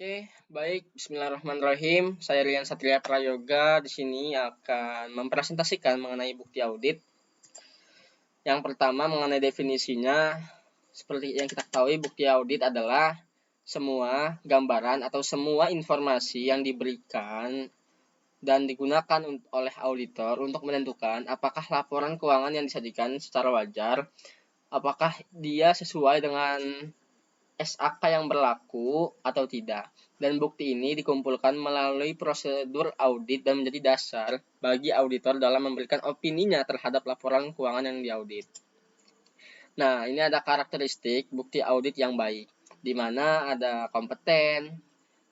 Oke, baik. Bismillahirrahmanirrahim. Saya Rian Satria Prayoga di sini akan mempresentasikan mengenai bukti audit. Yang pertama mengenai definisinya, seperti yang kita ketahui, bukti audit adalah semua gambaran atau semua informasi yang diberikan dan digunakan oleh auditor untuk menentukan apakah laporan keuangan yang disajikan secara wajar, apakah dia sesuai dengan SAK yang berlaku atau tidak. Dan bukti ini dikumpulkan melalui prosedur audit dan menjadi dasar bagi auditor dalam memberikan opininya terhadap laporan keuangan yang diaudit. Nah, ini ada karakteristik bukti audit yang baik, di mana ada kompeten.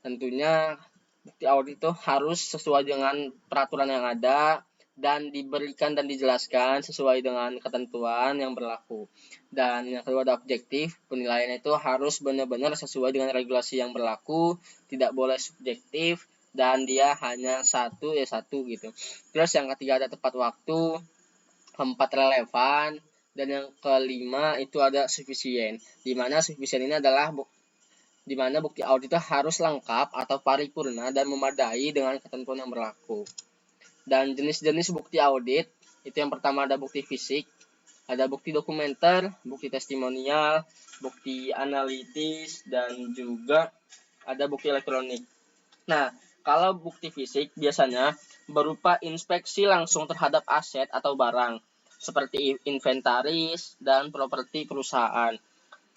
Tentunya bukti audit itu harus sesuai dengan peraturan yang ada dan diberikan dan dijelaskan sesuai dengan ketentuan yang berlaku. Dan yang kedua ada objektif, penilaiannya itu harus benar-benar sesuai dengan regulasi yang berlaku, tidak boleh subjektif, dan dia hanya satu gitu. Terus yang ketiga ada tepat waktu, keempat relevan, dan yang kelima itu ada sufisien. Di mana sufisien ini adalah di mana bukti audit itu harus lengkap atau paripurna dan memadai dengan ketentuan yang berlaku. Dan jenis-jenis bukti audit, itu yang pertama ada bukti fisik, ada bukti dokumenter, bukti testimonial, bukti analitis, dan juga ada bukti elektronik. Nah, kalau bukti fisik biasanya berupa inspeksi langsung terhadap aset atau barang, seperti inventaris dan properti perusahaan.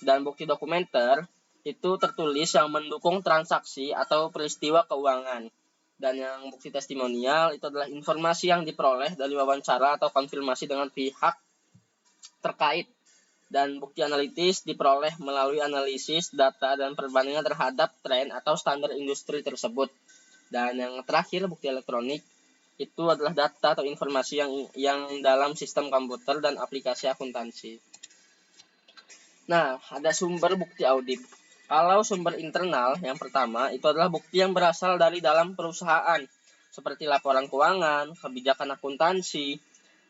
Dan bukti dokumenter itu tertulis yang mendukung transaksi atau peristiwa keuangan. Dan yang bukti testimonial itu adalah informasi yang diperoleh dari wawancara atau konfirmasi dengan pihak terkait. Dan bukti analitis diperoleh melalui analisis data dan perbandingan terhadap tren atau standar industri tersebut. Dan yang terakhir bukti elektronik itu adalah data atau informasi yang dalam sistem komputer dan aplikasi akuntansi. Nah, ada sumber bukti audit. Kalau sumber internal, yang pertama, itu adalah bukti yang berasal dari dalam perusahaan, seperti laporan keuangan, kebijakan akuntansi,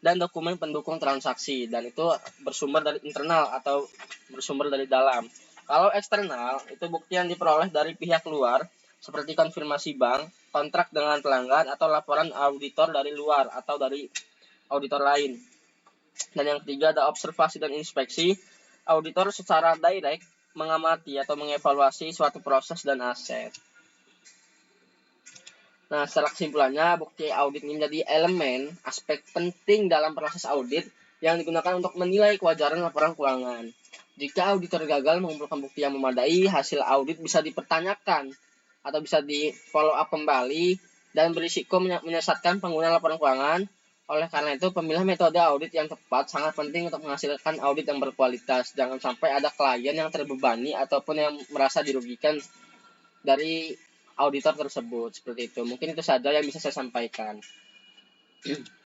dan dokumen pendukung transaksi. Dan itu bersumber dari internal atau bersumber dari dalam. Kalau eksternal, itu bukti yang diperoleh dari pihak luar, seperti konfirmasi bank, kontrak dengan pelanggan, atau laporan auditor dari luar atau dari auditor lain. Dan yang ketiga ada observasi dan inspeksi. Auditor secara direct mengamati atau mengevaluasi suatu proses dan aset. Nah, secara kesimpulannya, bukti audit ini menjadi elemen aspek penting dalam proses audit yang digunakan untuk menilai kewajaran laporan keuangan. Jika auditor gagal mengumpulkan bukti yang memadai, hasil audit bisa dipertanyakan atau bisa di follow up kembali dan berisiko menyesatkan pengguna laporan keuangan. Oleh karena itu, pemilihan metode audit yang tepat sangat penting untuk menghasilkan audit yang berkualitas. Jangan sampai ada klien yang terbebani ataupun yang merasa dirugikan dari auditor tersebut. Seperti itu. Mungkin itu saja yang bisa saya sampaikan.